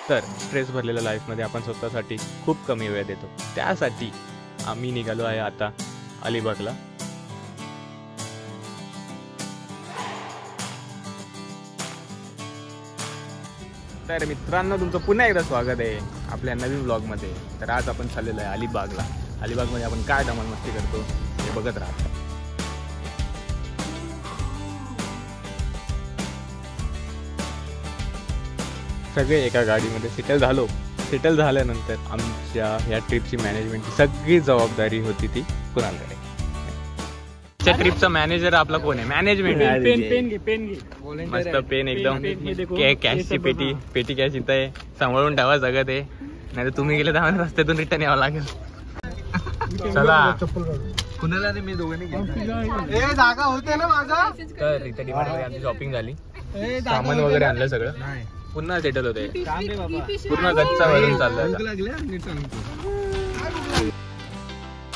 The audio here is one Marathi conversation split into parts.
तर स्ट्रेस भरलेल्या लाईफमध्ये आपण स्वतःसाठी खूप कमी वेळ देतो. त्यासाठी आम्ही निघालो आहे आता अलिबागला. तर मित्रांनो, तुमचं पुन्हा एकदा स्वागत आहे आपल्या नवीन व्लॉगमध्ये. तर आज आपण चाललेलो आहे अलिबागला. अलिबागमध्ये आपण काय धमाल मस्ती करतो हे बघत राहा. सगळे एका गाडीमध्ये सेटल झाल्यानंतर आमच्या ह्या ट्रिपची मॅनेजमेंटची सगळी जबाबदारी होती ती कुणालकडे. त्या ट्रिपचा मॅनेजर आपला कोण आहे? मॅनेजमेंट. पेन घे मस्त पेन एकदम. कॅशची पेटी कॅश इथं आहे, सांभाळून ठेवा जगत आहे, नाही तर तुम्ही गेले तर आम्हाला रस्त्यातून रिटर्न यावं लागेल. चला कुणाला मी दोघांनी जागा होते ना माझा. तर इथे डिमार्टमध्ये आमची शॉपिंग झाली, सामान वगैरे आणलं सगळं, पुन्हा सेटल होते. पूर्ण गच्चा भरून चाललं.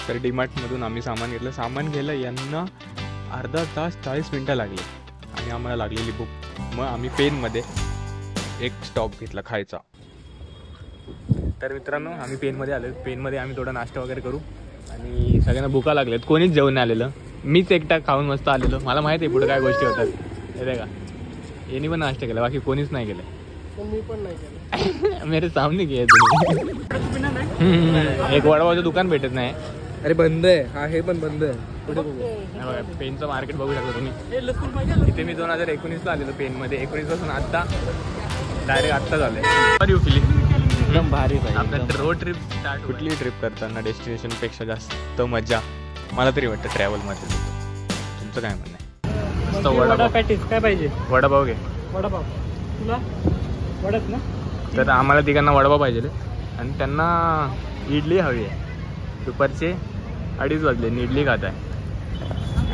तर डीमार्ट मधून आम्ही सामान घेतलं. सामान घ्यायला यांना अर्धा तास 40 मिनिटं लागली आणि आम्हाला लागलेली भूक. मग आम्ही पेनमध्ये एक स्टॉप घेतला खायचा. तर मित्रांनो, आम्ही पेनमध्ये आलो. पेनमध्ये आम्ही थोडा नाश्ता वगैरे करू आणि सगळ्यांना भुका लागलेत. कोणीच जेवण नाही आलेलं, मीच एकटा खाऊन मस्त आलेलो. मला माहिती आहे पुढे काय गोष्टी होतात. हे का यांनी पण नाश्ता केला, बाकी कोणीच नाही केलं. मी पण नाही केलं. मेरे सामने किया तुम्ही. एक वडापावचं दुकान भेटत नाही. अरे बंद आहे, हा हे पण बंद आहे. कुठे बघू? पेनचं मार्केट बघू शकता तुम्ही. इथे मी 2019ला आलेलो पेनमध्ये. 19 पासून आत्ता डायरेक्ट आत्ता झालंय. भारी फिलिंग, एकदम भारी. आपल्या रोड ट्रिप स्टार्ट. कुठलीही ट्रिप करताना डेस्टिनेशनपेक्षा जास्त मजा मला तरी वाटतं ट्रॅव्हलमध्ये. तुमचं काय म्हणणं आहे? वडापाव पॅटीस काय पाहिजे? वडापाव घे. वडापाव तुला वडाच ना? तर आम्हाला तिघांना वडापाव पाहिजे आणि त्यांना इडली हवी आहे. दुपारचे 2:30 वाजले आणि इडली खात आहे.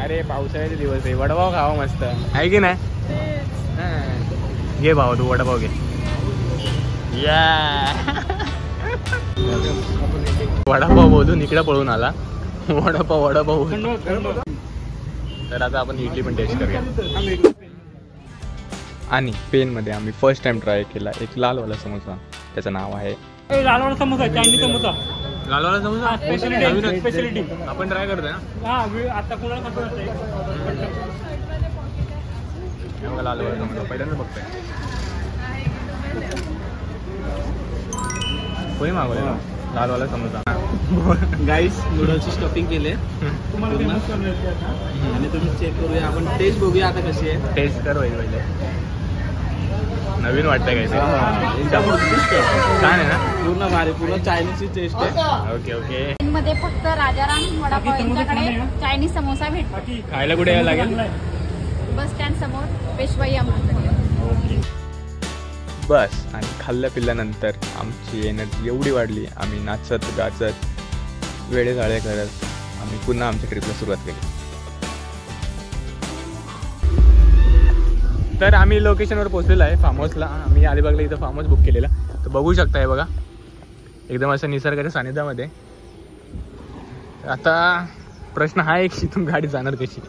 अरे पावसाळ्याचे दिवस आहे, वडापाव खावा मस्त आहे की नाही? घे भावा तू वडापाव घे. वडापाव बोलून इकडे पळून आला. वडापाव. तर आता आपण इडली पण टेस्ट करूया. आणि पेनमध्ये आम्ही फर्स्ट टाइम ट्राय केला एक लालवाला समोसा. त्याचं नाव आहे लालवाला समोसा, चायनीज समोसा. लालवाला समोसा स्पेशलिटी आपण ट्राय करतोय ना. आता कुणाला लालवाला समोसा पहिल्यांदा बघतोय. कोणी मागवले ना लालवाला समोसा? गाईस, नूडल्सची स्टफिंग केले आणि तुम्ही चेक करूया, आपण टेस्ट बघूया आता कशी आहे. टेस्ट कर पहिले. नवीन वाटतंय काय? छान आहे ना? पूर्ण भारी, पूर्ण चायनीजची टेस्ट आहे. ओके. मध्ये फक्त राजाराम वडापाव यांच्याकडे चायनीज समोसा भेटतो. खायला कुठे यायला लागेल? बस स्टँड समोर पेशवाई अमृत. बस. आणि खाल्ल्या पिल्ल्यानंतर आमची एनर्जी एवढी वाढली, आम्ही नाचत गाचत वेळेजाळे करत आम्ही पुन्हा आमच्या ट्रिपला सुरुवात केली. तर आम्ही लोकेशनवर पोहोचलेलो आहे, फार्म हाऊसला. आम्ही अलिबागला इथं फार्म हाऊस बुक केलेला. तर बघू शकता हे बघा, एकदम असं निसर्गाच्या सानिध्यामध्ये. आता प्रश्न हा आहे की इथून गाडी जाणार कशी?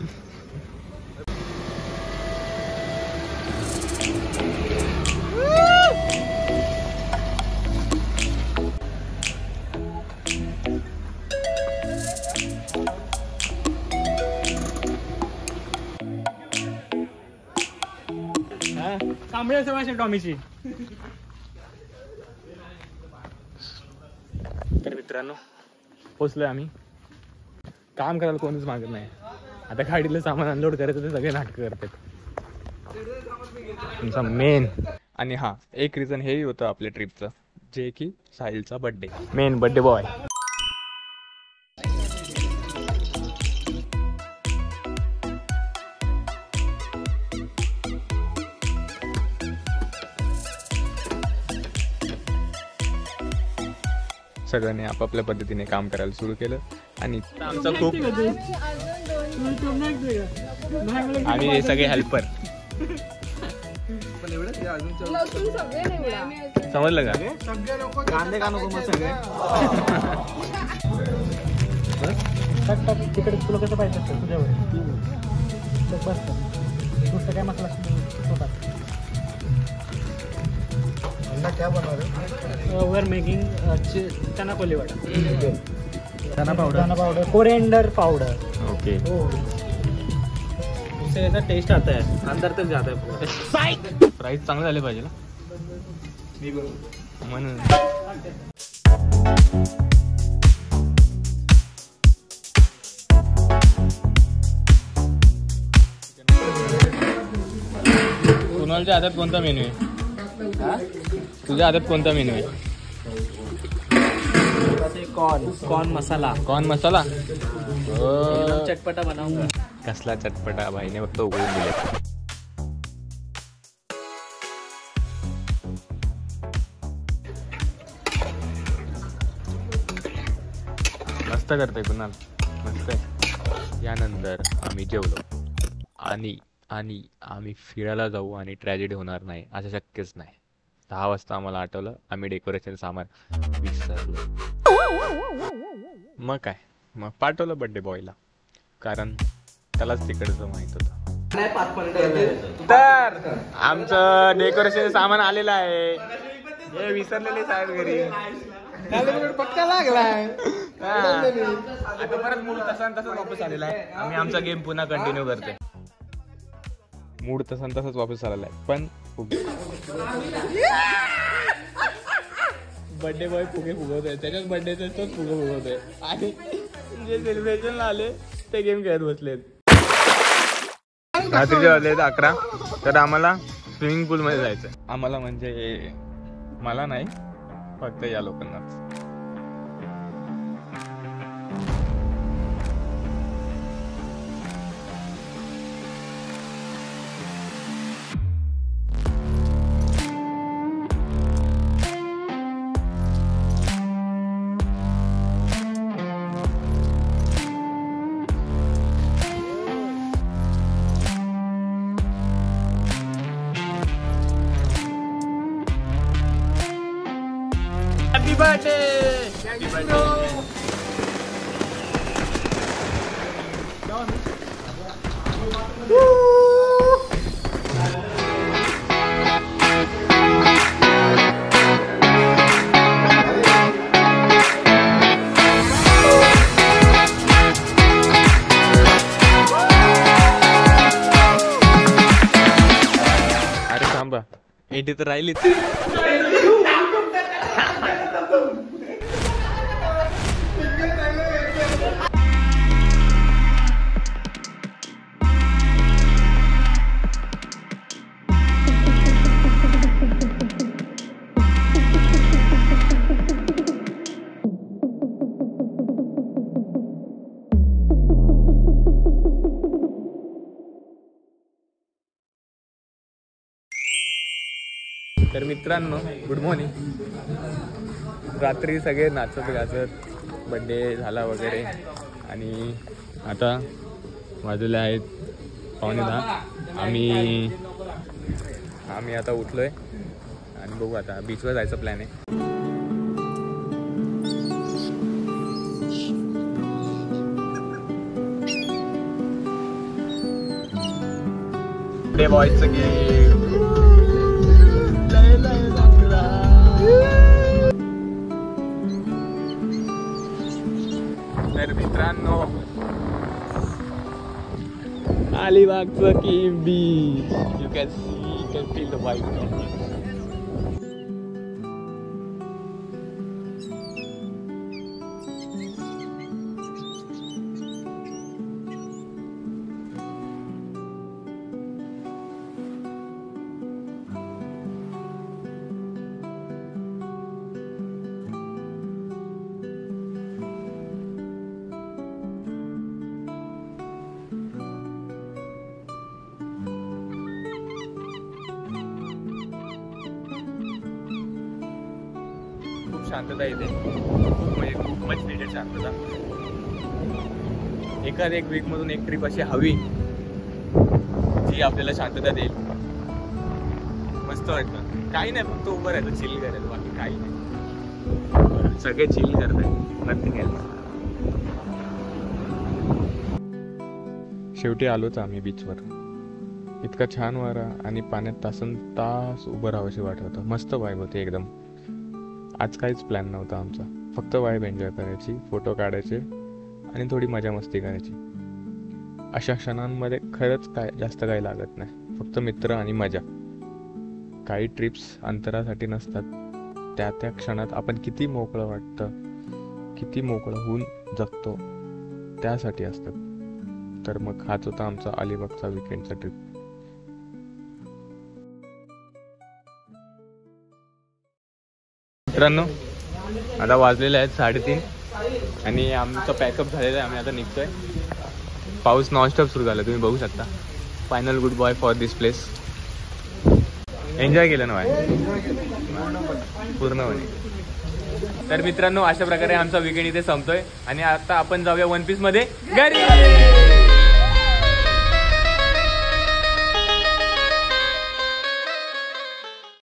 तांबड्या सवाशी टॉमीची. तर मित्रांनो, पोचलोय आम्ही. काम करायला कोणीच मागत नाही. आता गाडीला सामान अनलोड करायचं ते सगळे नाटकं करतात. तुमचा मेन. आणि हा एक रिझन हेही होतं आपल्या ट्रिपचं, जे की साहिलचा बर्थडे. Main birthday boy. सगळ्यांनी आपापल्या पद्धतीने काम करायला सुरू केलं आणि आमचं खूप आम्ही हे सगळे हेल्पर. समजलं का? कांदे का नको मग सगळे. तिकडे तुला कसं पाहिजे तुझ्यावर बस. काय मसाला वर मेकिंग चना कोली वडा, चना पाउडर, कोरिएंडर पाउडर. ओके. उससे ऐसा टेस्ट आता है, अंदर तक जाता है पूरा. प्राइस चांगले झाले पाहिजे ना म्हणून. कुणालच्या हातात कोणता मेन्यू आहे? तुझ्या हातात कोणता मेन्यू आहे? कॉर्न मसाला. कॉर्न मसाला. चटपटा बनाऊंगा. कसला चटपटा भाईने फक्त उघडून दिले. मस्त करते कुणाल, मस्त आहे. यानंतर आम्ही जेवलो आणि आम्ही फिरायला जाऊ आणि ट्रॅजेडी होणार नाही असं शक्यच नाही. 10 वाजता आम्हाला आठवलं आम्ही डेकोरेशन सामान विसरलो. मग काय, मग पाठवलं बर्थडे बॉयला, कारण त्यालाच तिकडचं माहित होतं. तर आमचं डेकोरेशन सामान आलेलं आहे. हे विसरलेले साहेब घरी पक्का लागलाय. आता परत मूड तसंच वापस आलेला आहे. आम्ही आमचा गेम पुन्हा कंटिन्यू करतोय. मूड तसंच वापस आलेला आहे, पण बर्थडे बॉय फुगे फुगवतोय. त्याच्याच बर्थडेचा तोच फुगे फुगवतोय आणि जे सेलिब्रेशनला आले ते गेम खेळत बसलेत. रात्रीचे वाजले 11. तर आम्हाला स्विमिंग पूल मध्ये जायचं. आम्हाला म्हणजे मला नाही, फक्त या लोकांनाच. Happy birthday! Happy birthday! अरे थांबा, एडी तर राहिलीच. तर मित्रांनो, गुड मॉर्निंग. रात्री सगळे नाचत गाचत बड्डे झाला वगैरे आणि आता वाजले आहेत 9:15. आम्ही आता उठलोय आणि बघू आता बीचवर जायचं प्लॅन आहे. बर्थडे बॉयचं गेम. तर मित्रांनो, अलिबागचं की beach. You can feel the vibe. शांतता येते, खूप मच नेटेड शांतता. एखाद एक वीक मधून एक ट्रिप अशी हवी जी आपल्याला शांतता देईल. मस्त वाटतं. काही नाही, फक्त उभं राहायचं, चिल करायचं, बाकी काही नाही. सगळे चिल करताय, नथिंग एल्स. शेवटी आलोच आम्ही बीचवर. इतका छान वारा आणि पाण्यात तासन तास उभं राहावंशी वाटत होतं. मस्त वाईब होती एकदम. आज काहीच प्लॅन नव्हता आमचा, फक्त वाईब एन्जॉय करायची, फोटो काढायचे आणि थोडी मजा मस्ती करायची. अशा क्षणांमध्ये खरंच जास्त काही लागत नाही, फक्त मित्र आणि मजा. काही ट्रिप्स अंतरासाठी नसतात, त्या त्या क्षणात आपण किती मोकळं वाटतं, किती मोकळं होऊन जगतो त्यासाठी असतात. तर मग हाच होता आमचा अलिबागचा विकेंडचा ट्रिप. मित्रांनो, आता वाजलेले आहेत 3:30 आणि आमचं पॅकअप झालेलं आहे. आम्ही आता निघतोय. पाऊस नॉनस्टॉप सुरू झाला, तुम्ही बघू शकता. Final good boy for this place. Enjoy केलं ना भाई पूर्णपणे. तर मित्रांनो, अशा प्रकारे आमचा विकेंड इथे संपतोय आणि आता आपण जाऊया वन पीस मध्ये घरी.